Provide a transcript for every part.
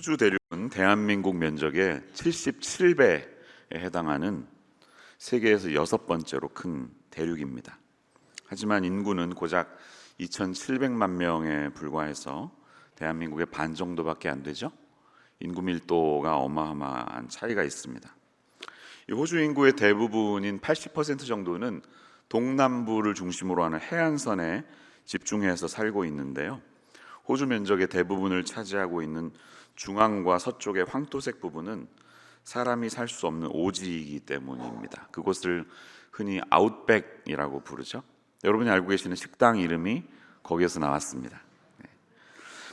호주 대륙은 대한민국 면적의 77배에 해당하는 세계에서 6번째로 큰 대륙입니다. 하지만 인구는 고작 2,700만 명에 불과해서 대한민국의 반 정도밖에 안 되죠. 인구 밀도가 어마어마한 차이가 있습니다. 이 호주 인구의 대부분인 80% 정도는 동남부를 중심으로 하는 해안선에 집중해서 살고 있는데요. 호주 면적의 대부분을 차지하고 있는 중앙과 서쪽의 황토색 부분은 사람이 살 수 없는 오지이기 때문입니다. 그곳을 흔히 아웃백이라고 부르죠. 여러분이 알고 계시는 식당 이름이 거기에서 나왔습니다.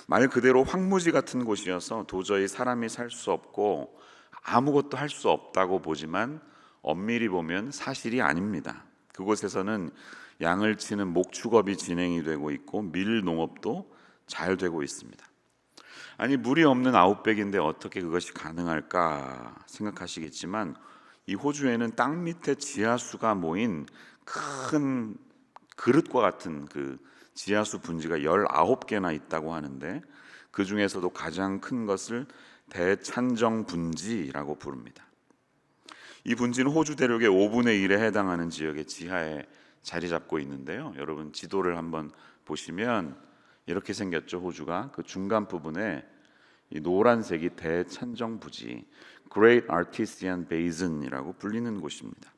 말 그대로 황무지 같은 곳이어서 도저히 사람이 살 수 없고 아무것도 할 수 없다고 보지만 엄밀히 보면 사실이 아닙니다. 그곳에서는 양을 치는 목축업이 진행이 되고 있고 밀농업도 잘 되고 있습니다. 아니, 물이 없는 아웃백인데 어떻게 그것이 가능할까 생각하시겠지만 이 호주에는 땅 밑에 지하수가 모인 큰 그릇과 같은 그 지하수 분지가 19개나 있다고 하는데 그 중에서도 가장 큰 것을 대찬정 분지라고 부릅니다. 이 분지는 호주 대륙의 5분의 1에 해당하는 지역의 지하에 자리 잡고 있는데요. 여러분 지도를 한번 보시면 이렇게 생겼죠. 호주가 그 중간 부분에 이 노란색이 대찬정 부지, Great Artesian Basin이라고 불리는 곳입니다.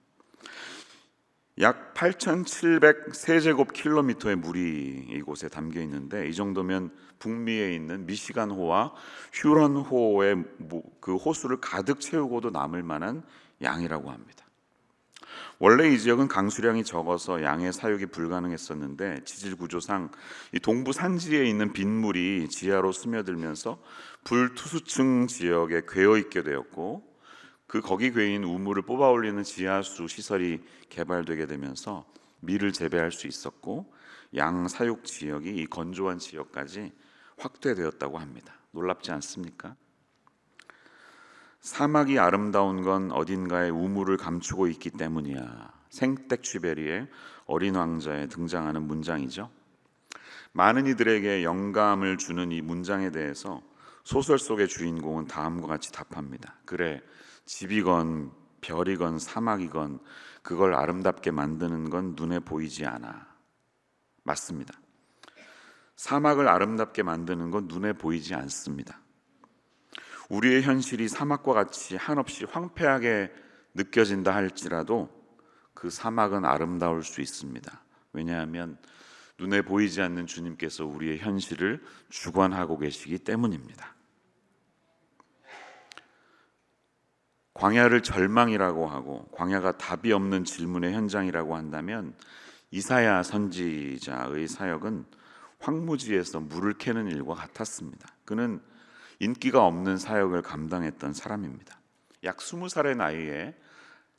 약 8,700 세제곱킬로미터의 물이 이곳에 담겨 있는데 이 정도면 북미에 있는 미시간호와 휴런호의 그 호수를 가득 채우고도 남을 만한 양이라고 합니다. 원래 이 지역은 강수량이 적어서 양의 사육이 불가능했었는데 지질 구조상 이 동부 산지에 있는 빗물이 지하로 스며들면서 불투수층 지역에 괴어 있게 되었고 거기 괴인 우물을 뽑아 올리는 지하수 시설이 개발되게 되면서 밀을 재배할 수 있었고 양 사육 지역이 이 건조한 지역까지 확대되었다고 합니다. 놀랍지 않습니까? 사막이 아름다운 건 어딘가에 우물을 감추고 있기 때문이야. 생텍쥐베리의 어린 왕자에 등장하는 문장이죠. 많은 이들에게 영감을 주는 이 문장에 대해서 소설 속의 주인공은 다음과 같이 답합니다. 그래, 집이건 별이건 사막이건 그걸 아름답게 만드는 건 눈에 보이지 않아. 맞습니다. 사막을 아름답게 만드는 건 눈에 보이지 않습니다. 우리의 현실이 사막과 같이 한없이 황폐하게 느껴진다 할지라도 그 사막은 아름다울 수 있습니다. 왜냐하면 눈에 보이지 않는 주님께서 우리의 현실을 주관하고 계시기 때문입니다. 광야를 절망이라고 하고 광야가 답이 없는 질문의 현장이라고 한다면 이사야 선지자의 사역은 황무지에서 물을 캐는 일과 같았습니다. 그는 인기가 없는 사역을 감당했던 사람입니다. 약 20살의 나이에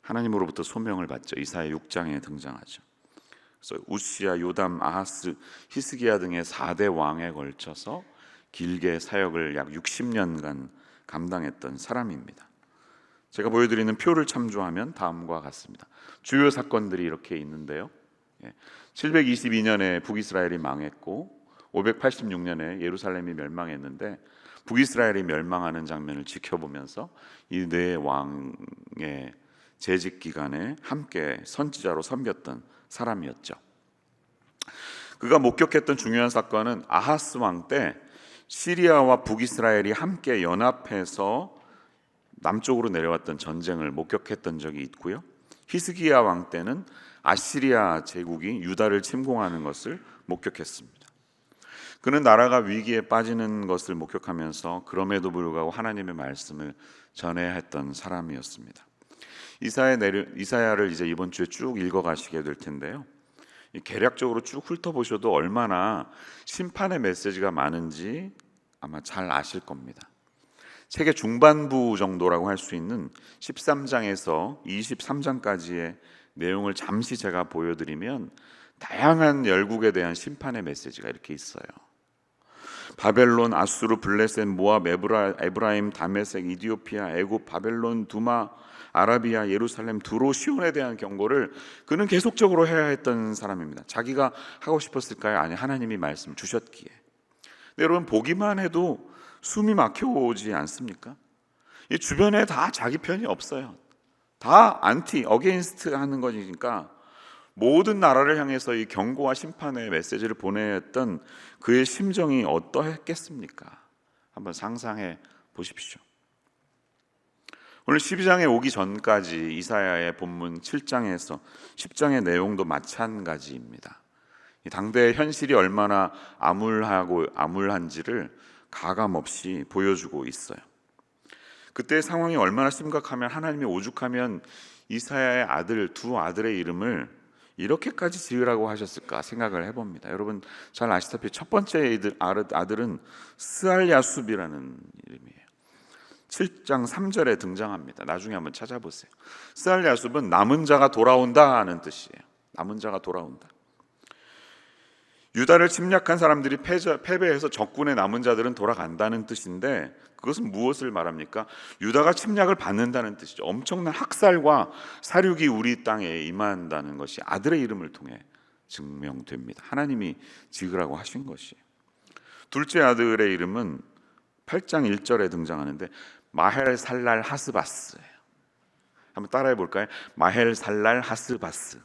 하나님으로부터 소명을 받죠. 이사야 6장에 등장하죠. 그래서 우시야, 요담, 아하스, 히스기야 등의 4대 왕에 걸쳐서 길게 사역을 약 60년간 감당했던 사람입니다. 제가 보여드리는 표를 참조하면 다음과 같습니다. 주요 사건들이 이렇게 있는데요. 722년에 북이스라엘이 망했고 586년에 예루살렘이 멸망했는데 북이스라엘이 멸망하는 장면을 지켜보면서 이 네 왕의 재직 기간에 함께 선지자로 섬겼던 사람이었죠. 그가 목격했던 중요한 사건은 아하스 왕 때 시리아와 북이스라엘이 함께 연합해서 남쪽으로 내려왔던 전쟁을 목격했던 적이 있고요. 히스기야 왕 때는 아시리아 제국이 유다를 침공하는 것을 목격했습니다. 그는 나라가 위기에 빠지는 것을 목격하면서 그럼에도 불구하고 하나님의 말씀을 전해야 했던 사람이었습니다. 이사야를 이제 이번 주에 쭉 읽어가시게 될 텐데요. 개략적으로 쭉 훑어보셔도 얼마나 심판의 메시지가 많은지 아마 잘 아실 겁니다. 책의 중반부 정도라고 할 수 있는 13장에서 23장까지의 내용을 잠시 제가 보여드리면 다양한 열국에 대한 심판의 메시지가 이렇게 있어요. 바벨론, 아수르, 블레셋, 모압, 에브라임, 다메섹, 이디오피아, 애굽, 바벨론, 두마, 아라비아, 예루살렘, 두로, 시온에 대한 경고를 그는 계속적으로 해야 했던 사람입니다. 자기가 하고 싶었을까요? 아니, 하나님이 말씀 주셨기에. 근데 여러분 보기만 해도 숨이 막혀오지 않습니까? 이 주변에 다 자기 편이 없어요. 다 안티, 어게인스트 하는 거니까 모든 나라를 향해서 이 경고와 심판의 메시지를 보냈던 그의 심정이 어떠했겠습니까? 한번 상상해 보십시오. 오늘 12장에 오기 전까지 이사야의 본문 7장에서 10장의 내용도 마찬가지입니다. 당대의 현실이 얼마나 암울한지를 가감없이 보여주고 있어요. 그때의 상황이 얼마나 심각하면, 하나님이 오죽하면 이사야의 두 아들의 이름을 이렇게까지 지으라고 하셨을까 생각을 해봅니다. 여러분 잘 아시다시피 첫 번째 아들은 스알야숲이라는 이름이에요. 7장 3절에 등장합니다. 나중에 한번 찾아보세요. 스알야숲은 남은 자가 돌아온다 하는 뜻이에요. 남은 자가 돌아온다. 유다를 침략한 사람들이 패배해서 적군의 남은 자들은 돌아간다는 뜻인데, 그것은 무엇을 말합니까? 유다가 침략을 받는다는 뜻이죠. 엄청난 학살과 사륙이 우리 땅에 임한다는 것이 아들의 이름을 통해 증명됩니다. 하나님이 지으라고 하신 것이에요. 둘째 아들의 이름은 8장 1절에 등장하는데 마헬 살랄 하스바스예요. 한번 따라해 볼까요? 마헬 살랄 하스바스.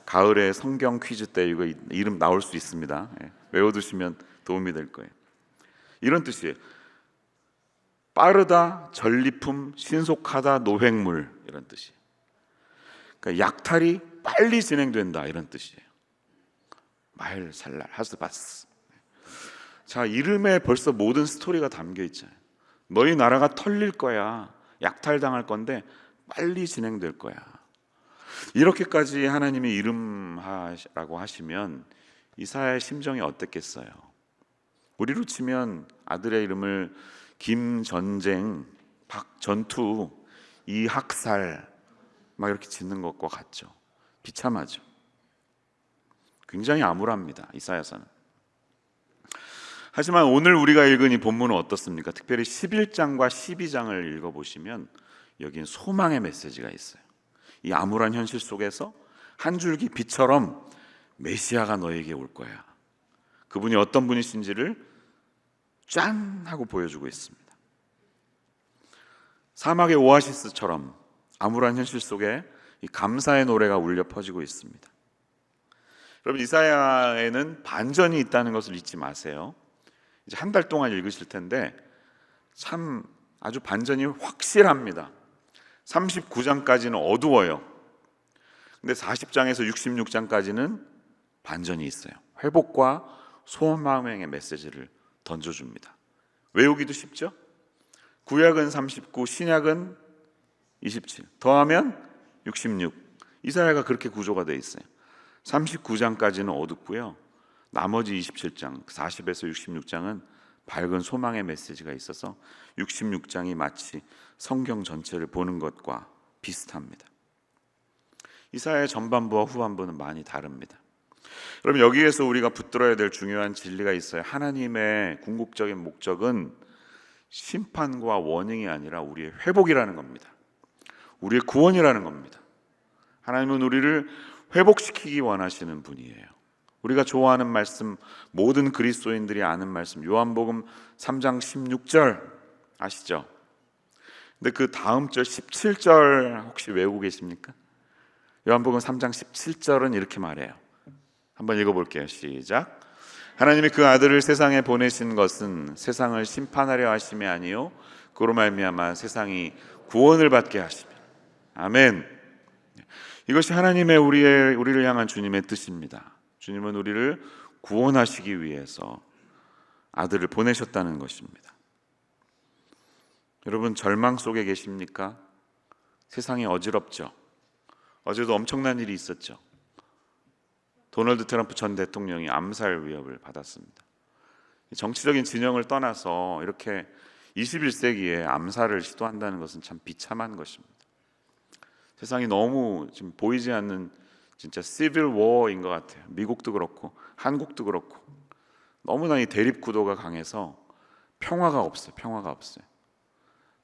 가을에 성경 퀴즈 때 이거 이름 나올 수 있습니다. 외워두시면 도움이 될 거예요. 이런 뜻이에요. 빠르다, 전리품, 신속하다, 노획물, 이런 뜻이에요. 그러니까 약탈이 빨리 진행된다, 이런 뜻이에요. 마헬 살랄 하스바스. 자, 이름에 벌써 모든 스토리가 담겨 있잖아요. 너희 나라가 털릴 거야. 약탈당할 건데 빨리 진행될 거야. 이렇게까지 하나님이 이름하라고 하시면 이사야의 심정이 어땠겠어요? 우리로 치면 아들의 이름을 김전쟁, 박전투, 이학살 막 이렇게 짓는 것과 같죠. 비참하죠. 굉장히 암울합니다. 이사야서는. 하지만 오늘 우리가 읽은 이 본문은 어떻습니까? 특별히 11장과 12장을 읽어보시면 여기는 소망의 메시지가 있어요. 이 암울한 현실 속에서 한 줄기 빛처럼 메시아가 너에게 올 거야. 그분이 어떤 분이신지를 짠 하고 보여주고 있습니다. 사막의 오아시스처럼 암울한 현실 속에 이 감사의 노래가 울려 퍼지고 있습니다. 여러분, 이사야에는 반전이 있다는 것을 잊지 마세요. 이제 한 달 동안 읽으실 텐데 참 아주 반전이 확실합니다. 39장까지는 어두워요. 근데 40장에서 66장까지는 반전이 있어요. 회복과 소망의 메시지를 던져줍니다. 외우기도 쉽죠? 구약은 39, 신약은 27, 더하면 66. 이사야가 그렇게 구조가 되어 있어요. 39장까지는 어둡고요. 나머지 27장, 40에서 66장은 밝은 소망의 메시지가 있어서 66장이 마치 성경 전체를 보는 것과 비슷합니다. 이사야의 전반부와 후반부는 많이 다릅니다. 여러분, 여기에서 우리가 붙들어야 될 중요한 진리가 있어요. 하나님의 궁극적인 목적은 심판과 워닝이 아니라 우리의 회복이라는 겁니다. 우리의 구원이라는 겁니다. 하나님은 우리를 회복시키기 원하시는 분이에요. 우리가 좋아하는 말씀, 모든 그리스도인들이 아는 말씀, 요한복음 3장 16절 아시죠? 근데 그 다음 절 17절 혹시 외우고 계십니까? 요한복음 3장 17절은 이렇게 말해요. 한번 읽어볼게요. 시작. 하나님이 그 아들을 세상에 보내신 것은 세상을 심판하려 하심이 아니요 그로 말미암아 세상이 구원을 받게 하시며. 아멘. 이것이 하나님의 우리를 향한 주님의 뜻입니다. 주님은 우리를 구원하시기 위해서 아들을 보내셨다는 것입니다. 여러분, 절망 속에 계십니까? 세상이 어지럽죠. 어제도 엄청난 일이 있었죠. 도널드 트럼프 전 대통령이 암살 위협을 받았습니다. 정치적인 진영을 떠나서 이렇게 21세기에 암살을 시도한다는 것은 참 비참한 것입니다. 세상이 너무 지금 보이지 않는 진짜 시빌 워인 것 같아요. 미국도 그렇고 한국도 그렇고 너무나 이 대립 구도가 강해서 평화가 없어요. 평화가 없어요.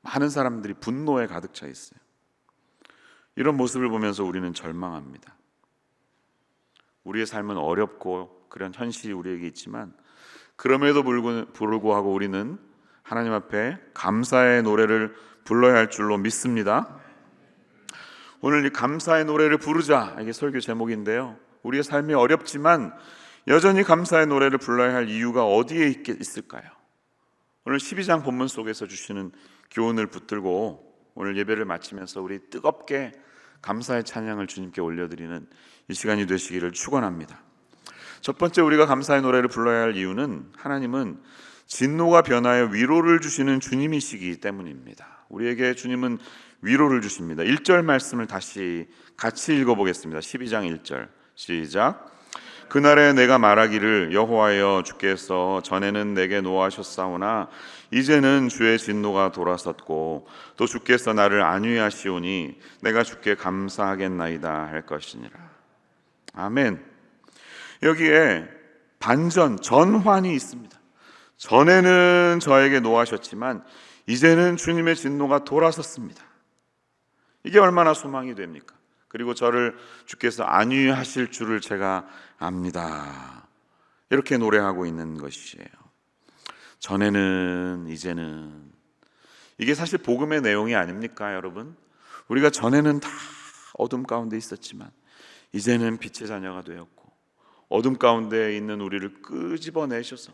많은 사람들이 분노에 가득 차 있어요. 이런 모습을 보면서 우리는 절망합니다. 우리의 삶은 어렵고 그런 현실이 우리에게 있지만 그럼에도 불구하고 우리는 하나님 앞에 감사의 노래를 불러야 할 줄로 믿습니다. 오늘 이 감사의 노래를 부르자, 이게 설교 제목인데요, 우리의 삶이 어렵지만 여전히 감사의 노래를 불러야 할 이유가 어디에 있을까요? 오늘 12장 본문 속에서 주시는 교훈을 붙들고 오늘 예배를 마치면서 우리 뜨겁게 감사의 찬양을 주님께 올려드리는 이 시간이 되시기를 축원합니다. 첫 번째, 우리가 감사의 노래를 불러야 할 이유는 하나님은 진노가 변하여 위로를 주시는 주님이시기 때문입니다. 우리에게 주님은 위로를 주십니다. 1절 말씀을 다시 같이 읽어보겠습니다. 12장 1절 시작. 그날에 내가 말하기를 여호와여 주께서 전에는 내게 노하셨사오나 이제는 주의 진노가 돌아섰고 또 주께서 나를 안위하시오니 내가 주께 감사하겠나이다 할 것이니라. 아멘. 여기에 반전, 전환이 있습니다. 전에는 저에게 노하셨지만 이제는 주님의 진노가 돌아섰습니다. 이게 얼마나 소망이 됩니까? 그리고 저를 주께서 안위하실 줄을 제가 압니다. 이렇게 노래하고 있는 것이에요. 전에는, 이제는. 이게 사실 복음의 내용이 아닙니까, 여러분? 우리가 전에는 다 어둠 가운데 있었지만 이제는 빛의 자녀가 되었고, 어둠 가운데 있는 우리를 끄집어내셔서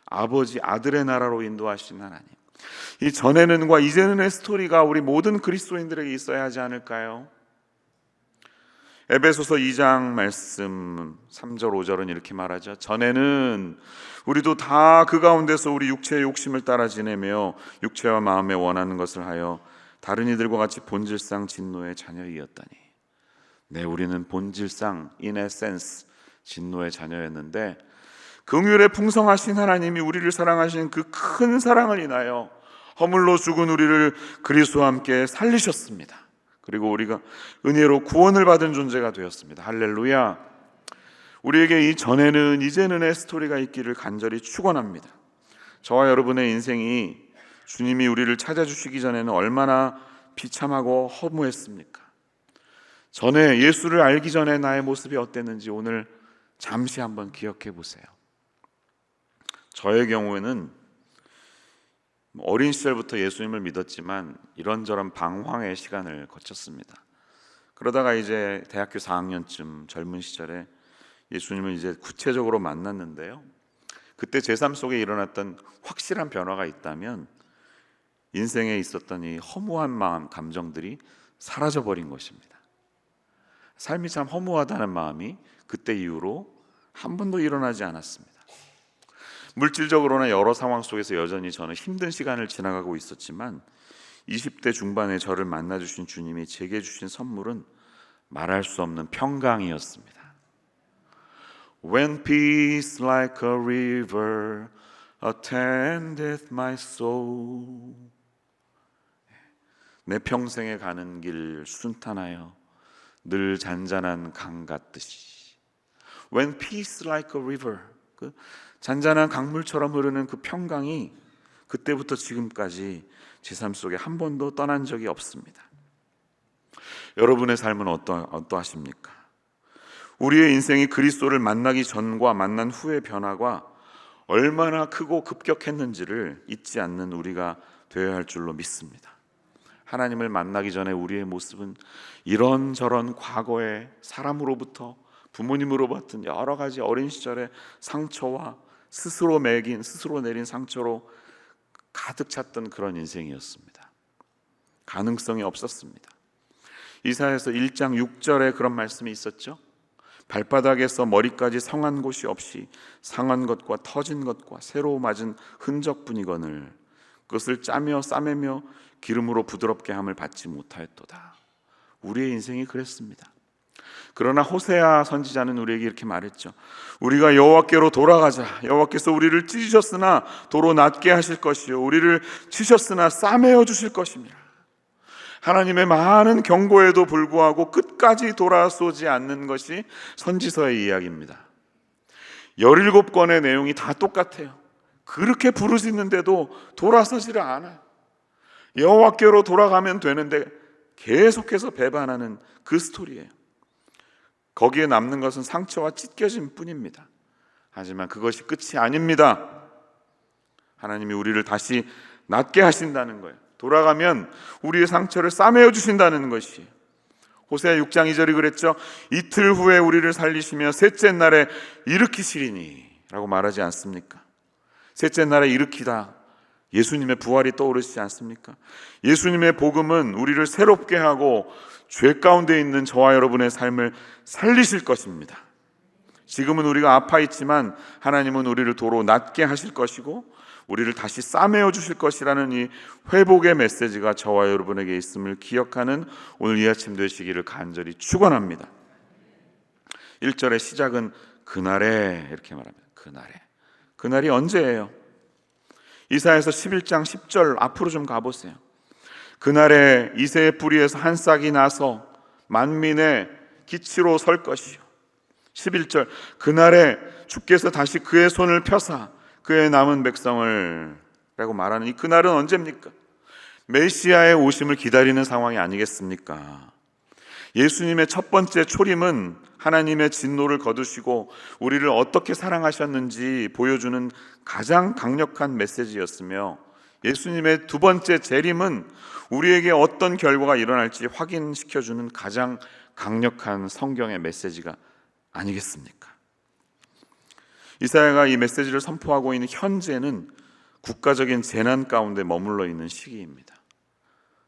아버지, 아들의 나라로 인도하신 하나님, 이 전에는과 이제는의 스토리가 우리 모든 그리스도인들에게 있어야 하지 않을까요? 에베소서 2장 말씀 3절 5절은 이렇게 말하죠. 전에는 우리도 다 그 가운데서 우리 육체의 욕심을 따라 지내며 육체와 마음에 원하는 것을 하여 다른 이들과 같이 본질상 진노의 자녀이었다니. 네, 우리는 본질상 in essence 진노의 자녀였는데 긍휼에 풍성하신 하나님이 우리를 사랑하신 그 큰 사랑을 인하여 허물로 죽은 우리를 그리스도와 함께 살리셨습니다. 그리고 우리가 은혜로 구원을 받은 존재가 되었습니다. 할렐루야. 우리에게 이 전에는 이제는의 스토리가 있기를 간절히 축원합니다. 저와 여러분의 인생이 주님이 우리를 찾아주시기 전에는 얼마나 비참하고 허무했습니까? 전에 예수를 알기 전에 나의 모습이 어땠는지 오늘 잠시 한번 기억해 보세요. 저의 경우에는 어린 시절부터 예수님을 믿었지만 이런저런 방황의 시간을 거쳤습니다. 그러다가 이제 대학교 4학년쯤 젊은 시절에 예수님을 이제 구체적으로 만났는데요, 그때 제 삶 속에 일어났던 확실한 변화가 있다면 인생에 있었던 이 허무한 마음, 감정들이 사라져버린 것입니다. 삶이 참 허무하다는 마음이 그때 이후로 한 번도 일어나지 않았습니다. 물질적으로나 여러 상황 속에서 여전히 저는 힘든 시간을 지나가고 있었지만 20대 중반에 저를 만나주신 주님이 제게 주신 선물은 말할 수 없는 평강이었습니다. When peace like a river attendeth my soul, 내 평생에 가는 길 순탄하여 늘 잔잔한 강 같듯이. When peace like a river, 그 잔잔한 강물처럼 흐르는 그 평강이 그때부터 지금까지 제 삶 속에 한 번도 떠난 적이 없습니다. 여러분의 삶은 어떠하십니까? 우리의 인생이 그리스도를 만나기 전과 만난 후의 변화가 얼마나 크고 급격했는지를 잊지 않는 우리가 되어야 할 줄로 믿습니다. 하나님을 만나기 전에 우리의 모습은 이런저런 과거의 사람으로부터, 부모님으로 받은 여러 가지 어린 시절의 상처와 스스로 내린 상처로 가득 찼던 그런 인생이었습니다. 가능성이 없었습니다. 이사야서 1장 6절에 그런 말씀이 있었죠. 발바닥에서 머리까지 성한 곳이 없이 상한 것과 터진 것과 새로 맞은 흔적뿐이거늘 그것을 짜며 싸매며 기름으로 부드럽게 함을 받지 못하였도다. 우리의 인생이 그랬습니다. 그러나 호세아 선지자는 우리에게 이렇게 말했죠. 우리가 여호와께로 돌아가자. 여호와께서 우리를 찢으셨으나 도로 낫게 하실 것이요 우리를 치셨으나 싸매어 주실 것입니다. 하나님의 많은 경고에도 불구하고 끝까지 돌아서지 않는 것이 선지서의 이야기입니다. 17권의 내용이 다 똑같아요. 그렇게 부르짖는데도 돌아서지를 않아요. 여호와께로 돌아가면 되는데 계속해서 배반하는 그 스토리예요. 거기에 남는 것은 상처와 찢겨짐 뿐입니다. 하지만 그것이 끝이 아닙니다. 하나님이 우리를 다시 낫게 하신다는 거예요. 돌아가면 우리의 상처를 싸매어 주신다는 것이에요. 호세아 6장 2절이 그랬죠. 이틀 후에 우리를 살리시며 셋째 날에 일으키시리니 라고 말하지 않습니까? 셋째 날에 일으키다, 예수님의 부활이 떠오르시지 않습니까? 예수님의 복음은 우리를 새롭게 하고 죄 가운데 있는 저와 여러분의 삶을 살리실 것입니다. 지금은 우리가 아파 있지만 하나님은 우리를 도로 낫게 하실 것이고 우리를 다시 싸매어 주실 것이라는 이 회복의 메시지가 저와 여러분에게 있음을 기억하는 오늘 이 아침 되시기를 간절히 축원합니다. 1절의 시작은 그날에 이렇게 말합니다. 그날에. 그날이 언제예요? 이사야서 11장 10절 앞으로 좀 가보세요. 그날에 이새의 뿌리에서 한 싹이 나서 만민의 기치로 설 것이요. 11절 그날에 주께서 다시 그의 손을 펴사 그의 남은 백성을 라고 말하는 이 그날은 언제입니까? 메시아의 오심을 기다리는 상황이 아니겠습니까? 예수님의 첫 번째 초림은 하나님의 진노를 거두시고 우리를 어떻게 사랑하셨는지 보여주는 가장 강력한 메시지였으며, 예수님의 두 번째 재림은 우리에게 어떤 결과가 일어날지 확인시켜주는 가장 강력한 성경의 메시지가 아니겠습니까? 이사야가 이 메시지를 선포하고 있는 현재는 국가적인 재난 가운데 머물러 있는 시기입니다.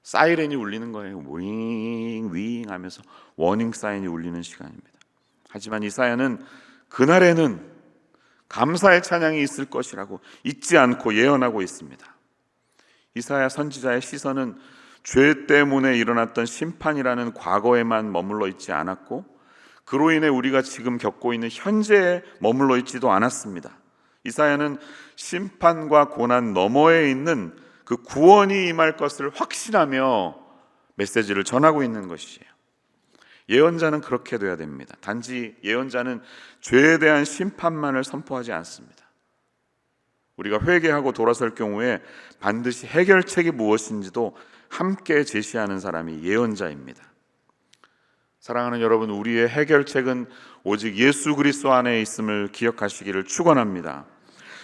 사이렌이 울리는 거예요. 윙 윙 하면서 워닝 사인이 울리는 시간입니다. 하지만 이사야는 그날에는 감사의 찬양이 있을 것이라고 잊지 않고 예언하고 있습니다. 이사야 선지자의 시선은 죄 때문에 일어났던 심판이라는 과거에만 머물러 있지 않았고, 그로 인해 우리가 지금 겪고 있는 현재에 머물러 있지도 않았습니다. 이사야는 심판과 고난 너머에 있는 그 구원이 임할 것을 확신하며 메시지를 전하고 있는 것이에요. 예언자는 그렇게 돼야 됩니다. 단지 예언자는 죄에 대한 심판만을 선포하지 않습니다. 우리가 회개하고 돌아설 경우에 반드시 해결책이 무엇인지도 함께 제시하는 사람이 예언자입니다. 사랑하는 여러분, 우리의 해결책은 오직 예수 그리스도 안에 있음을 기억하시기를 축원합니다.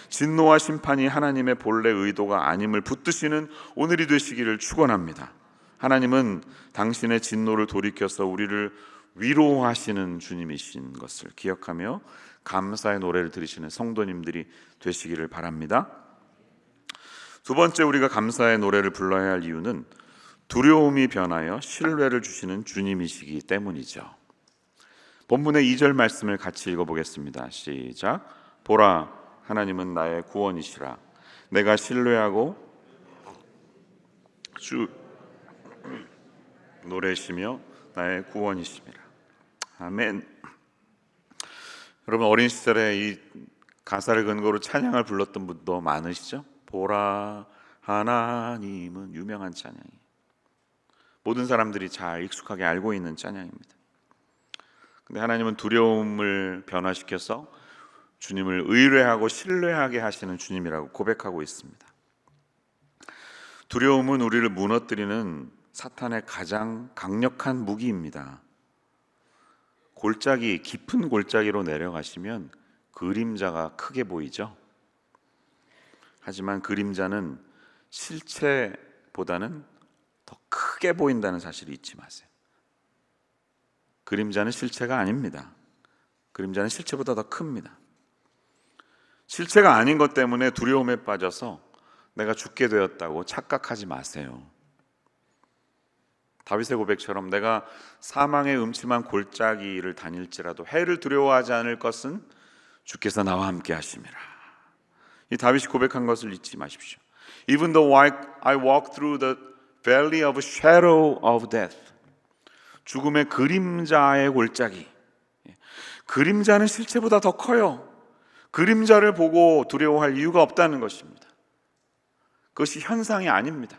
진노와 심판이 하나님의 본래 의도가 아님을 붙드시는 오늘이 되시기를 축원합니다. 하나님은 당신의 진노를 돌이켜서 우리를 위로하시는 주님이신 것을 기억하며 감사의 노래를 들으시는 성도님들이 되시기를 바랍니다. 두 번째, 우리가 감사의 노래를 불러야 할 이유는 두려움이 변하여 신뢰를 주시는 주님이시기 때문이죠. 본문의 2절 말씀을 같이 읽어보겠습니다. 시작. 보라, 하나님은 나의 구원이시라. 내가 신뢰하고 주 노래시며 나의 구원이시니라. 아멘. 여러분, 어린 시절에 이 가사를 근거로 찬양을 불렀던 분도 많으시죠? 보라, 하나님은 유명한 찬양이에요. 모든 사람들이 잘 익숙하게 알고 있는 찬양입니다. 근데 하나님은 두려움을 변화시켜서 주님을 의뢰하고 신뢰하게 하시는 주님이라고 고백하고 있습니다. 두려움은 우리를 무너뜨리는 사탄의 가장 강력한 무기입니다. 골짜기, 깊은 골짜기로 내려가시면 그림자가 크게 보이죠. 하지만 그림자는 실체보다는 더 크게 보인다는 사실을 잊지 마세요. 그림자는 실체가 아닙니다. 그림자는 실체보다 더 큽니다. 실체가 아닌 것 때문에 두려움에 빠져서 내가 죽게 되었다고 착각하지 마세요. 다윗의 고백처럼 내가 사망의 음침한 골짜기를 다닐지라도 해를 두려워하지 않을 것은 주께서 나와 함께 하심이라. 이 다윗이 고백한 것을 잊지 마십시오. Even though I walk through the valley of shadow of death, 죽음의 그림자의 골짜기. 그림자는 실체보다 더 커요. 그림자를 보고 두려워할 이유가 없다는 것입니다. 그것이 현상이 아닙니다.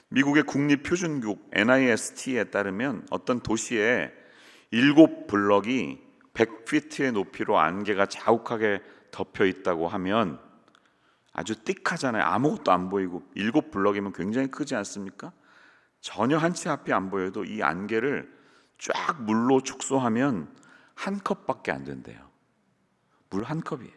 미국의 국립표준국 NIST에 따르면 어떤 도시에 7블럭이 100피트의 높이로 안개가 자욱하게 덮여 있다고 하면 아주 띡하잖아요. 아무것도 안 보이고 7블럭이면 굉장히 크지 않습니까? 전혀 한 치 앞이 안 보여도 이 안개를 쫙 물로 축소하면 한 컵밖에 안 된대요. 물 한 컵이에요.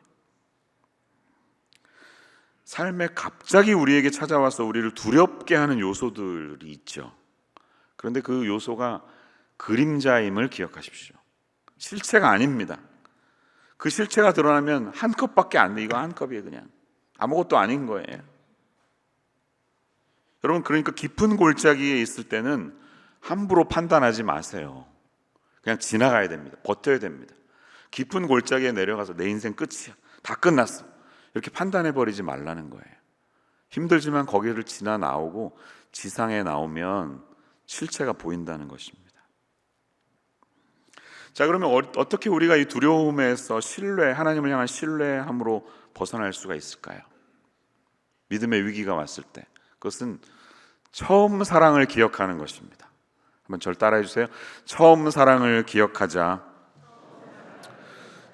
삶에 갑자기 우리에게 찾아와서 우리를 두렵게 하는 요소들이 있죠. 그런데 그 요소가 그림자임을 기억하십시오. 실체가 아닙니다. 그 실체가 드러나면 한 컵밖에 안 돼. 이거 한 컵이에요. 그냥 아무것도 아닌 거예요. 여러분, 그러니까 깊은 골짜기에 있을 때는 함부로 판단하지 마세요. 그냥 지나가야 됩니다. 버텨야 됩니다. 깊은 골짜기에 내려가서 내 인생 끝이야, 다 끝났어, 이렇게 판단해버리지 말라는 거예요. 힘들지만 거기를 지나 나오고 지상에 나오면 실체가 보인다는 것입니다. 자, 그러면 어떻게 우리가 이 두려움에서 하나님을 향한 신뢰함으로 벗어날 수가 있을까요? 믿음의 위기가 왔을 때 그것은 처음 사랑을 기억하는 것입니다. 한번 저를 따라해 주세요. 처음 사랑을 기억하자.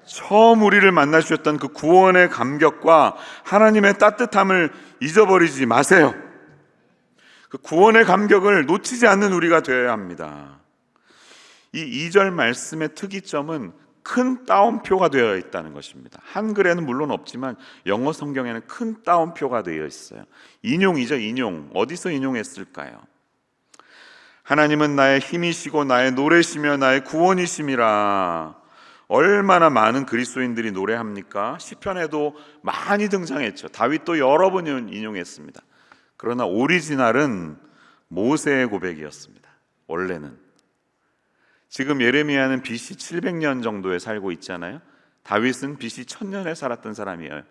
처음 우리를 만나 주셨던 그 구원의 감격과 하나님의 따뜻함을 잊어버리지 마세요. 그 구원의 감격을 놓치지 않는 우리가 되어야 합니다. 이 2절 말씀의 특이점은 큰 따옴표가 되어 있다는 것입니다. 한글에는 물론 없지만 영어 성경에는 큰 따옴표가 되어 있어요. 인용이죠. 인용. 어디서 인용했을까요? 하나님은 나의 힘이시고 나의 노래시며 나의 구원이심이라. 얼마나 많은 그리스도인들이 노래합니까? 시편에도 많이 등장했죠. 다윗도 여러 번 인용했습니다. 그러나 오리지널은 모세의 고백이었습니다. 원래는. 지금 예레미야는 BC 700년 정도에 살고 있잖아요. 다윗은 BC 1000년에 살았던 사람이에요.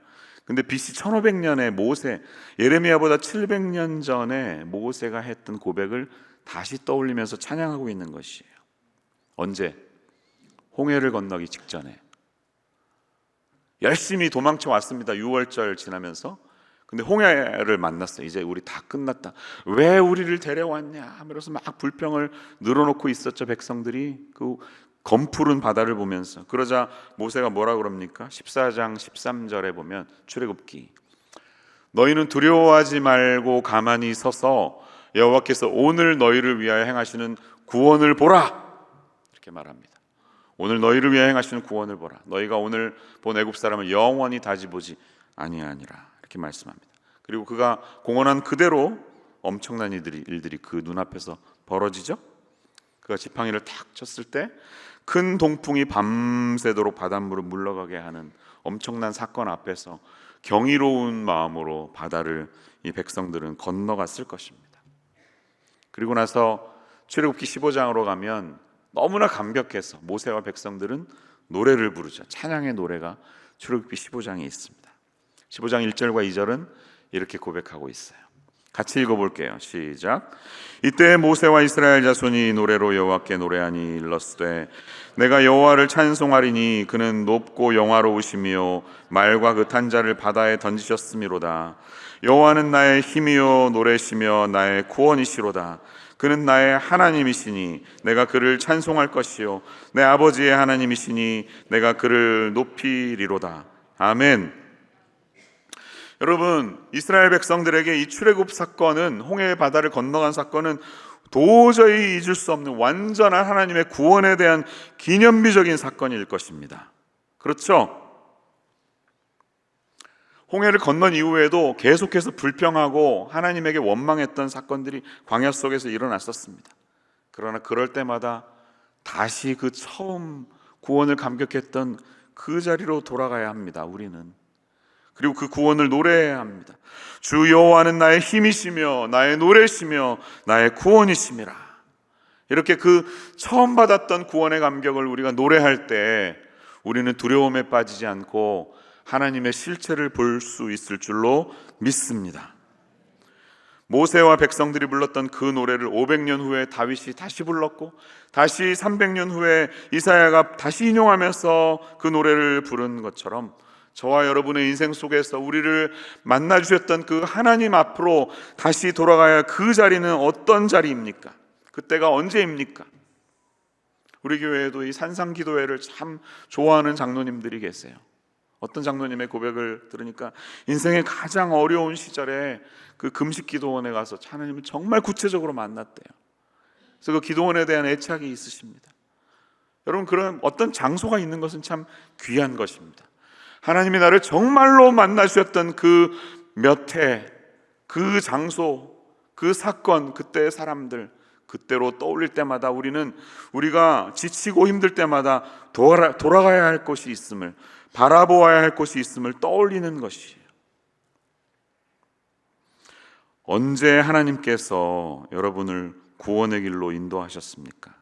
근데 BC 1500년에 모세, 예레미야보다 700년 전에 모세가 했던 고백을 다시 떠올리면서 찬양하고 있는 것이에요. 언제? 홍해를 건너기 직전에 열심히 도망쳐 왔습니다. 6월절 지나면서. 근데 홍해를 만났어요. 이제 우리 다 끝났다. 왜 우리를 데려왔냐 하면서 막 불평을 늘어놓고 있었죠. 백성들이 그 검푸른 바다를 보면서. 그러자 모세가 뭐라 그럽니까? 14장 13절에 보면 출애굽기, 너희는 두려워하지 말고 가만히 서서 여호와께서 오늘 너희를 위하여 행하시는 구원을 보라, 이렇게 말합니다. 오늘 너희를 위하여 행하시는 구원을 보라. 너희가 오늘 본 애굽 사람을 영원히 다시 보지 아니하니라, 이렇게 말씀합니다. 그리고 그가 공언한 그대로 엄청난 일들이 그 눈앞에서 벌어지죠. 그가 지팡이를 탁 쳤을 때 큰 동풍이 밤새도록 바닷물을 물러가게 하는 엄청난 사건 앞에서 경이로운 마음으로 바다를 이 백성들은 건너갔을 것입니다. 그리고 나서 출애굽기 15장으로 가면 너무나 감격해서 모세와 백성들은 노래를 부르죠. 찬양의 노래가 출애굽기 15장에 있습니다. 15장 1절과 2절은 이렇게 고백하고 있어요. 같이 읽어볼게요. 시작. 이때 모세와 이스라엘 자손이 노래로 여호와께 노래하니 일렀으되 내가 여호와를 찬송하리니 그는 높고 영화로우시며 말과 그 탄자를 바다에 던지셨음이로다. 여호와는 나의 힘이요 노래시며 나의 구원이시로다. 그는 나의 하나님이시니 내가 그를 찬송할 것이요 내 아버지의 하나님이시니 내가 그를 높이리로다. 아멘. 여러분, 이스라엘 백성들에게 이 출애굽 사건은, 홍해의 바다를 건너간 사건은 도저히 잊을 수 없는 완전한 하나님의 구원에 대한 기념비적인 사건일 것입니다. 그렇죠? 홍해를 건넌 이후에도 계속해서 불평하고 하나님에게 원망했던 사건들이 광야 속에서 일어났었습니다. 그러나 그럴 때마다 다시 그 처음 구원을 감격했던 그 자리로 돌아가야 합니다. 우리는. 그리고 그 구원을 노래해야 합니다. 주 여호와는 나의 힘이시며 나의 노래시며 나의 구원이심이라. 이렇게 그 처음 받았던 구원의 감격을 우리가 노래할 때 우리는 두려움에 빠지지 않고 하나님의 실체를 볼 수 있을 줄로 믿습니다. 모세와 백성들이 불렀던 그 노래를 500년 후에 다윗이 다시 불렀고, 다시 300년 후에 이사야가 다시 인용하면서 그 노래를 부른 것처럼 저와 여러분의 인생 속에서 우리를 만나 주셨던 그 하나님 앞으로 다시 돌아가야 할 그 자리는 어떤 자리입니까? 그때가 언제입니까? 우리 교회에도 이 산상기도회를 참 좋아하는 장로님들이 계세요. 어떤 장로님의 고백을 들으니까 인생의 가장 어려운 시절에 그 금식기도원에 가서 하나님을 정말 구체적으로 만났대요. 그래서 그 기도원에 대한 애착이 있으십니다. 여러분, 그런 어떤 장소가 있는 것은 참 귀한 것입니다. 하나님이 나를 정말로 만나주셨던 그 몇 해, 그 장소, 그 사건, 그때의 사람들, 그때로 떠올릴 때마다 우리가 지치고 힘들 때마다 돌아가야 할 곳이 있음을, 바라보아야 할 곳이 있음을 떠올리는 것이에요. 언제 하나님께서 여러분을 구원의 길로 인도하셨습니까?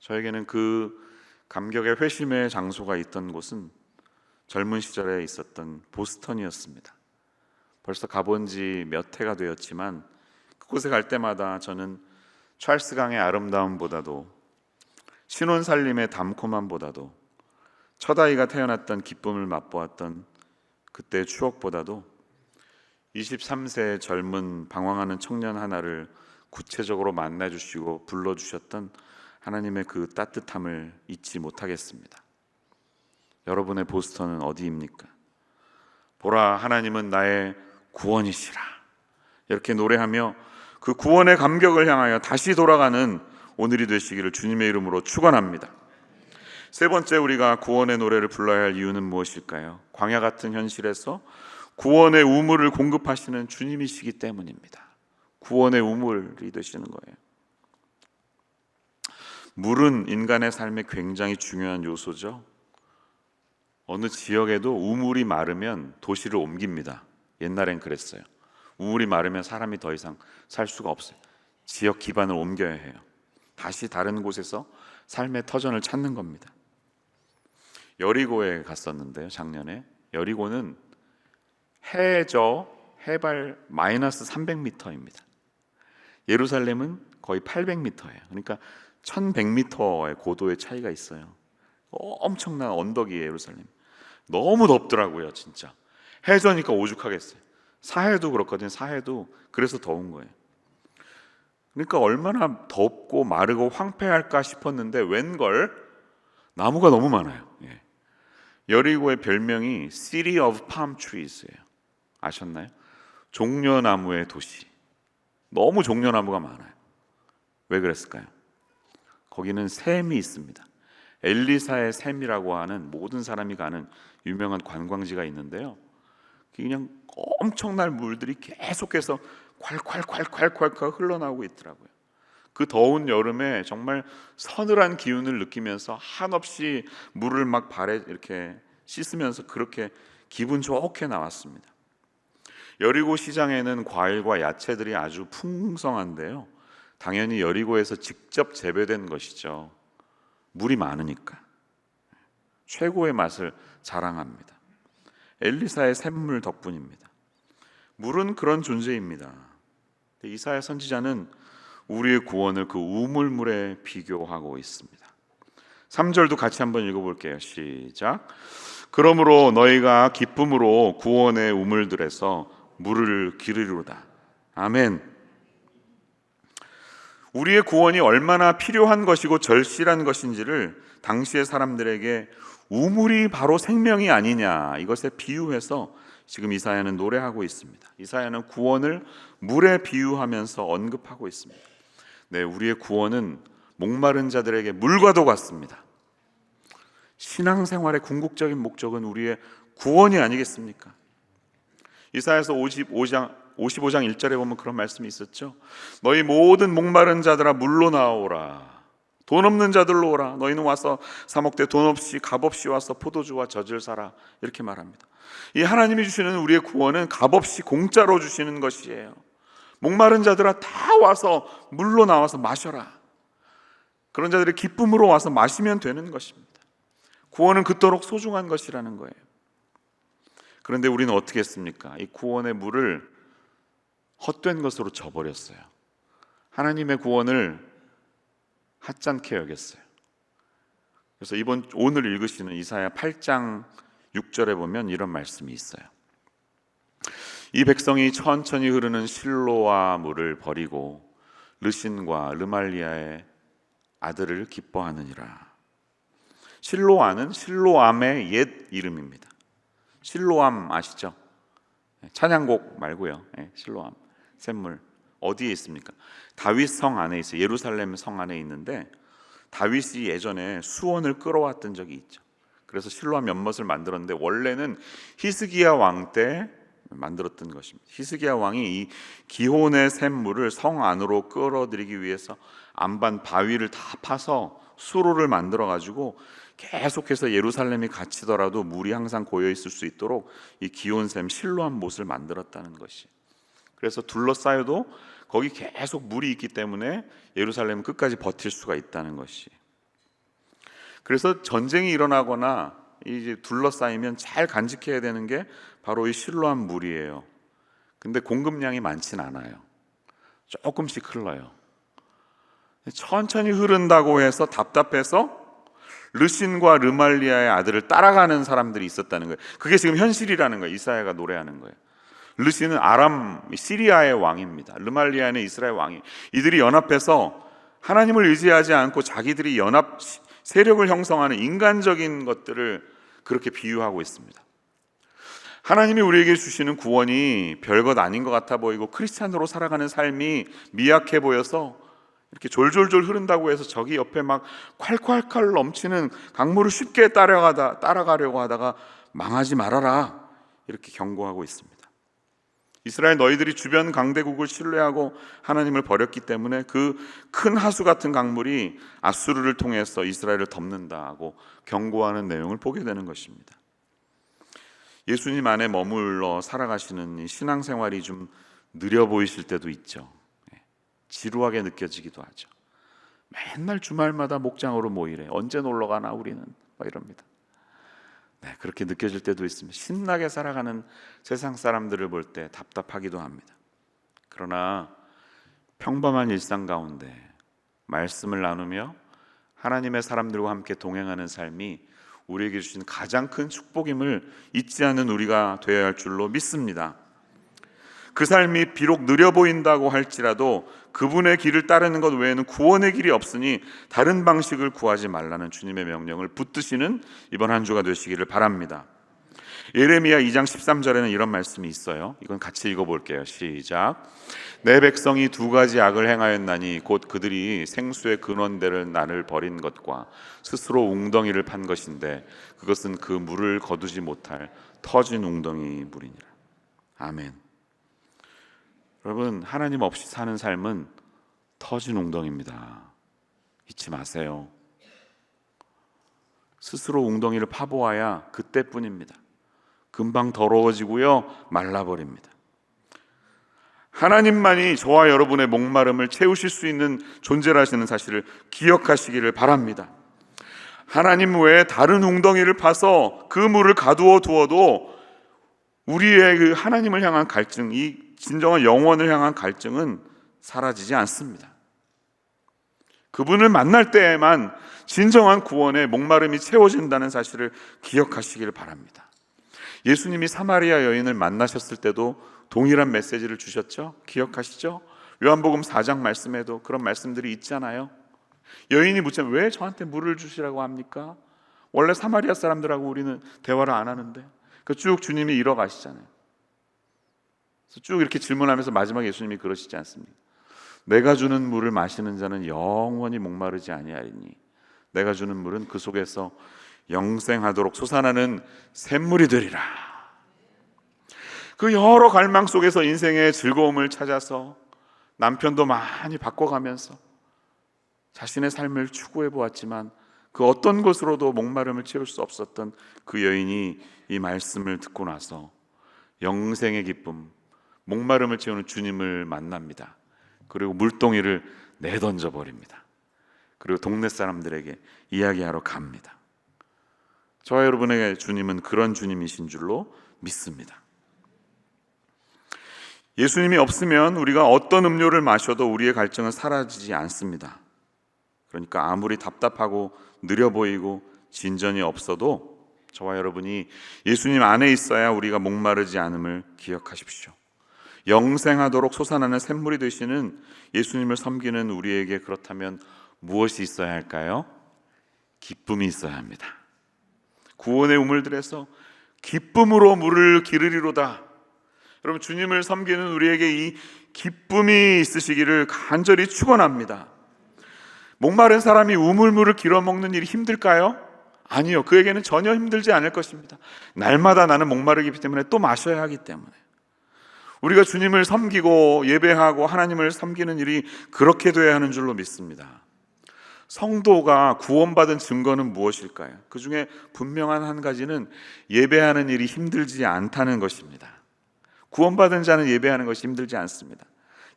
저에게는 그 감격의 회심의 장소가 있던 곳은 젊은 시절에 있었던 보스턴이었습니다. 벌써 가본 지 몇 해가 되었지만 그곳에 갈 때마다 저는 찰스 강의 아름다움보다도 신혼살림의 담콤함보다도 첫 아이가 태어났던 기쁨을 맛보았던 그때의 추억보다도 23세의 젊은 방황하는 청년 하나를 구체적으로 만나주시고 불러주셨던 하나님의 그 따뜻함을 잊지 못하겠습니다. 여러분의 보스턴은 어디입니까? 보라, 하나님은 나의 구원이시라, 이렇게 노래하며 그 구원의 감격을 향하여 다시 돌아가는 오늘이 되시기를 주님의 이름으로 축원합니다. 세 번째, 우리가 구원의 노래를 불러야 할 이유는 무엇일까요? 광야 같은 현실에서 구원의 우물을 공급하시는 주님이시기 때문입니다. 구원의 우물이 되시는 거예요. 물은 인간의 삶에 굉장히 중요한 요소죠. 어느 지역에도 우물이 마르면 도시를 옮깁니다. 옛날엔 그랬어요. 우물이 마르면 사람이 더 이상 살 수가 없어요. 지역 기반을 옮겨야 해요. 다시 다른 곳에서 삶의 터전을 찾는 겁니다. 여리고에 갔었는데요, 작년에. 여리고는 해발 마이너스 300m입니다. 예루살렘은 거의 800m예요. 그러니까 1100m의 고도의 차이가 있어요. 엄청난 언덕이에요, 예루살렘. 너무 덥더라고요, 진짜. 해저니까 오죽하겠어요. 사해도 그렇거든요. 사해도 그래서 더운 거예요. 그러니까 얼마나 덥고 마르고 황폐할까 싶었는데 웬걸 나무가 너무 많아요. 여리고의 별명이 City of Palm Trees예요. 아셨나요? 종려나무의 도시. 너무 종려나무가 많아요. 왜 그랬을까요? 거기는 샘이 있습니다. 엘리사의 샘이라고 하는 모든 사람이 가는 유명한 관광지가 있는데요, 그냥 엄청난 물들이 계속해서 콸콸콸콸콸 흘러나오고 있더라고요. 그 더운 여름에 정말 서늘한 기운을 느끼면서 한없이 물을 막 발에 이렇게 씻으면서 그렇게 기분 좋게 나왔습니다. 여리고 시장에는 과일과 야채들이 아주 풍성한데요, 당연히 여리고에서 직접 재배된 것이죠. 물이 많으니까 최고의 맛을 자랑합니다. 엘리사의 샘물 덕분입니다. 물은 그런 존재입니다. 이사야 선지자는 우리의 구원을 그 우물물에 비교하고 있습니다. 3절도 같이 한번 읽어볼게요. 시작. 그러므로 너희가 기쁨으로 구원의 우물들에서 물을 기르리로다. 아멘. 우리의 구원이 얼마나 필요한 것이고 절실한 것인지를 당시의 사람들에게 우물이 바로 생명이 아니냐, 이것에 비유해서 지금 이사야는 노래하고 있습니다. 이사야는 구원을 물에 비유하면서 언급하고 있습니다. 네, 우리의 구원은 목마른 자들에게 물과도 같습니다. 신앙생활의 궁극적인 목적은 우리의 구원이 아니겠습니까? 이사야서 55장 1절에 보면 그런 말씀이 있었죠. 너희 모든 목마른 자들아 물로 나오라. 돈 없는 자들로 오라. 너희는 와서 사 먹되 돈 없이 값없이 와서 포도주와 젖을 사라. 이렇게 말합니다. 이 하나님이 주시는 우리의 구원은 값없이 공짜로 주시는 것이에요. 목마른 자들아 다 와서 물로 나와서 마셔라. 그런 자들이 기쁨으로 와서 마시면 되는 것입니다. 구원은 그토록 소중한 것이라는 거예요. 그런데 우리는 어떻게 했습니까? 이 구원의 물을 헛된 것으로 저버렸어요. 하나님의 구원을 하찮게 여겼어요. 그래서 오늘 읽으시는 이사야 8장 6절에 보면 이런 말씀이 있어요. 이 백성이 천천히 흐르는 실로아 물을 버리고 르신과 르말리아의 아들을 기뻐하느니라. 실로아는 실로암의 옛 이름입니다. 실로암 아시죠? 찬양곡 말고요. 실로암 샘물 어디에 있습니까? 다윗 성 안에 있어요. 예루살렘 성 안에 있는데 다윗이 예전에 수원을 끌어왔던 적이 있죠. 그래서 실로암 연못을 만들었는데 원래는 히스기야 왕 때 만들었던 것입니다. 히스기야 왕이 이 기혼의 샘물을 성 안으로 끌어들이기 위해서 안반 바위를 다 파서 수로를 만들어 가지고 계속해서 예루살렘이 갇히더라도 물이 항상 고여 있을 수 있도록 이 기온샘 실로암 못을 만들었다는 것이. 그래서 둘러싸여도 거기 계속 물이 있기 때문에 예루살렘은 끝까지 버틸 수가 있다는 것이. 그래서 전쟁이 일어나거나 이제 둘러싸이면 잘 간직해야 되는 게 바로 이 실로암 물이에요. 근데 공급량이 많진 않아요. 조금씩 흘러요. 천천히 흐른다고 해서 답답해서 르신과 르말리아의 아들을 따라가는 사람들이 있었다는 거예요. 그게 지금 현실이라는 거예요. 이사야가 노래하는 거예요. 르신은 아람 시리아의 왕입니다. 르말리아는 이스라엘 왕이. 이들이 연합해서 하나님을 의지하지 않고 자기들이 연합 세력을 형성하는 인간적인 것들을 그렇게 비유하고 있습니다. 하나님이 우리에게 주시는 구원이 별것 아닌 것 같아 보이고 크리스찬으로 살아가는 삶이 미약해 보여서 이렇게 졸졸졸 흐른다고 해서 저기 옆에 막 콸콸콸 넘치는 강물을 쉽게 따라가려고 하다가 망하지 말아라, 이렇게 경고하고 있습니다. 이스라엘 너희들이 주변 강대국을 신뢰하고 하나님을 버렸기 때문에 그 큰 하수 같은 강물이 아수르를 통해서 이스라엘을 덮는다고 경고하는 내용을 보게 되는 것입니다. 예수님 안에 머물러 살아가시는 이 신앙생활이 좀 느려 보이실 때도 있죠. 지루하게 느껴지기도 하죠. 맨날 주말마다 목장으로 모이래. 언제 놀러 가나 우리는, 막 이럽니다. 네, 그렇게 느껴질 때도 있습니다. 신나게 살아가는 세상 사람들을 볼 때 답답하기도 합니다. 그러나 평범한 일상 가운데 말씀을 나누며 하나님의 사람들과 함께 동행하는 삶이 우리에게 주신 가장 큰 축복임을 잊지 않는 우리가 되어야 할 줄로 믿습니다. 그 삶이 비록 느려 보인다고 할지라도 그분의 길을 따르는 것 외에는 구원의 길이 없으니 다른 방식을 구하지 말라는 주님의 명령을 붙드시는 이번 한 주가 되시기를 바랍니다. 예레미야 2장 13절에는 이런 말씀이 있어요. 이건 같이 읽어볼게요. 시작. 내 백성이 두 가지 악을 행하였나니 곧 그들이 생수의 근원대를 나를 버린 것과 스스로 웅덩이를 판 것인데 그것은 그 물을 거두지 못할 터진 웅덩이 물이니라. 아멘. 여러분, 하나님 없이 사는 삶은 터진 웅덩이입니다. 잊지 마세요. 스스로 웅덩이를 파보아야 그때뿐입니다. 금방 더러워지고요, 말라버립니다. 하나님만이 저와 여러분의 목마름을 채우실 수 있는 존재라시는 사실을 기억하시기를 바랍니다. 하나님 외에 다른 웅덩이를 파서 그 물을 가두어 두어도 우리의 그 하나님을 향한 갈증, 이 진정한 영원을 향한 갈증은 사라지지 않습니다. 그분을 만날 때에만 진정한 구원의 목마름이 채워진다는 사실을 기억하시기를 바랍니다. 예수님이 사마리아 여인을 만나셨을 때도 동일한 메시지를 주셨죠? 기억하시죠? 요한복음 4장 말씀에도 그런 말씀들이 있잖아요. 여인이 묻자면 왜 저한테 물을 주시라고 합니까? 원래 사마리아 사람들하고 우리는 대화를 안 하는데. 쭉 주님이 이뤄가시잖아요. 쭉 이렇게 질문하면서 마지막에 예수님이 그러시지 않습니까? 내가 주는 물을 마시는 자는 영원히 목마르지 아니하리니 내가 주는 물은 그 속에서 영생하도록 솟아나는 샘물이 되리라. 그 여러 갈망 속에서 인생의 즐거움을 찾아서 남편도 많이 바꿔가면서 자신의 삶을 추구해 보았지만 그 어떤 것으로도 목마름을 채울 수 없었던 그 여인이 이 말씀을 듣고 나서 영생의 기쁨, 목마름을 채우는 주님을 만납니다. 그리고 물동이를 내던져 버립니다. 그리고 동네 사람들에게 이야기하러 갑니다. 저와 여러분에게 주님은 그런 주님이신 줄로 믿습니다. 예수님이 없으면 우리가 어떤 음료를 마셔도 우리의 갈증은 사라지지 않습니다. 그러니까 아무리 답답하고 느려 보이고 진전이 없어도 저와 여러분이 예수님 안에 있어야 우리가 목마르지 않음을 기억하십시오. 영생하도록 솟아나는 샘물이 되시는 예수님을 섬기는 우리에게 그렇다면 무엇이 있어야 할까요? 기쁨이 있어야 합니다. 구원의 우물들에서 기쁨으로 물을 기르리로다. 여러분, 주님을 섬기는 우리에게 이 기쁨이 있으시기를 간절히 축원합니다. 목마른 사람이 우물물을 길어먹는 일이 힘들까요? 아니요, 그에게는 전혀 힘들지 않을 것입니다. 날마다 나는 목마르기 때문에 또 마셔야 하기 때문에. 우리가 주님을 섬기고 예배하고 하나님을 섬기는 일이 그렇게 돼야 하는 줄로 믿습니다. 성도가 구원받은 증거는 무엇일까요? 그 중에 분명한 한 가지는 예배하는 일이 힘들지 않다는 것입니다. 구원받은 자는 예배하는 것이 힘들지 않습니다.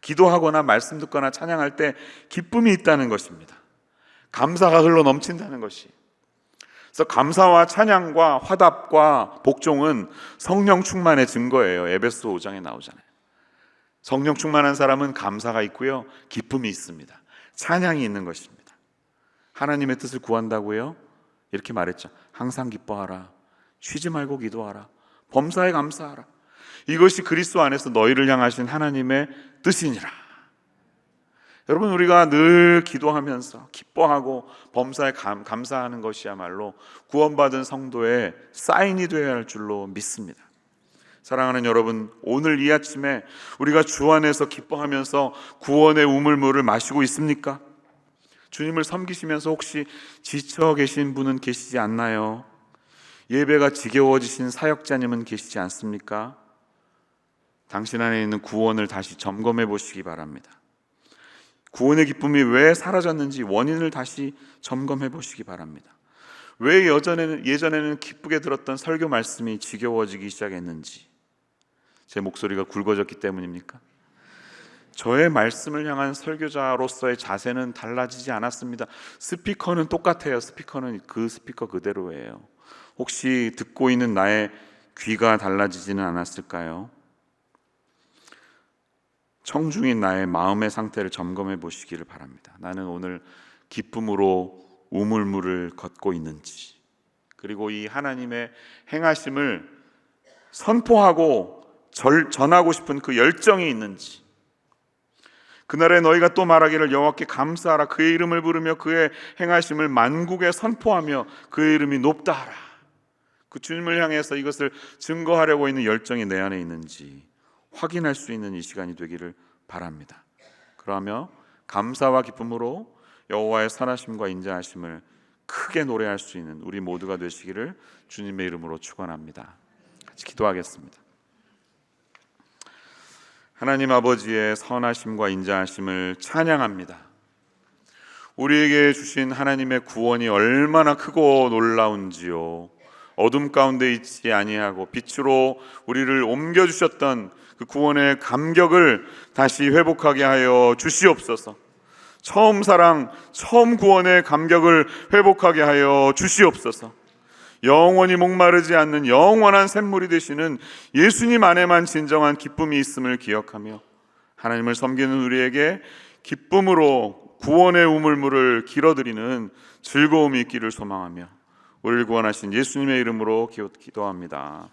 기도하거나 말씀 듣거나 찬양할 때 기쁨이 있다는 것입니다. 감사가 흘러 넘친다는 것이. 그래서 감사와 찬양과 화답과 복종은 성령 충만의 증거예요. 에베소 5장에 나오잖아요. 성령 충만한 사람은 감사가 있고요, 기쁨이 있습니다. 찬양이 있는 것입니다. 하나님의 뜻을 구한다고요? 이렇게 말했죠. 항상 기뻐하라. 쉬지 말고 기도하라. 범사에 감사하라. 이것이 그리스도 안에서 너희를 향하신 하나님의 뜻이니라. 여러분, 우리가 늘 기도하면서 기뻐하고 범사에 감사하는 것이야말로 구원받은 성도의 사인이 되어야 할 줄로 믿습니다. 사랑하는 여러분, 오늘 이 아침에 우리가 주 안에서 기뻐하면서 구원의 우물물을 마시고 있습니까? 주님을 섬기시면서 혹시 지쳐 계신 분은 계시지 않나요? 예배가 지겨워지신 사역자님은 계시지 않습니까? 당신 안에 있는 구원을 다시 점검해 보시기 바랍니다. 구원의 기쁨이 왜 사라졌는지 원인을 다시 점검해 보시기 바랍니다. 왜 예전에는 기쁘게 들었던 설교 말씀이 지겨워지기 시작했는지. 제 목소리가 굵어졌기 때문입니까? 저의 말씀을 향한 설교자로서의 자세는 달라지지 않았습니다. 스피커는 똑같아요. 스피커는 그 스피커 그대로예요. 혹시 듣고 있는 나의 귀가 달라지지는 않았을까요? 청중인 나의 마음의 상태를 점검해 보시기를 바랍니다. 나는 오늘 기쁨으로 우물물을 걷고 있는지, 그리고 이 하나님의 행하심을 선포하고 전하고 싶은 그 열정이 있는지. 그날에 너희가 또 말하기를 여호와께 감사하라. 그의 이름을 부르며 그의 행하심을 만국에 선포하며 그의 이름이 높다 하라. 그 주님을 향해서 이것을 증거하려고 있는 열정이 내 안에 있는지 확인할 수 있는 이 시간이 되기를 바랍니다. 그러며 감사와 기쁨으로 여호와의 선하심과 인자하심을 크게 노래할 수 있는 우리 모두가 되시기를 주님의 이름으로 축원합니다. 같이 기도하겠습니다. 하나님 아버지의 선하심과 인자하심을 찬양합니다. 우리에게 주신 하나님의 구원이 얼마나 크고 놀라운지요. 어둠 가운데 있지 아니하고 빛으로 우리를 옮겨주셨던 그 구원의 감격을 다시 회복하게 하여 주시옵소서. 처음 사랑, 처음 구원의 감격을 회복하게 하여 주시옵소서. 영원히 목마르지 않는 영원한 샘물이 되시는 예수님 안에만 진정한 기쁨이 있음을 기억하며 하나님을 섬기는 우리에게 기쁨으로 구원의 우물물을 길어드리는 즐거움이 있기를 소망하며 우리를 구원하신 예수님의 이름으로 기도합니다.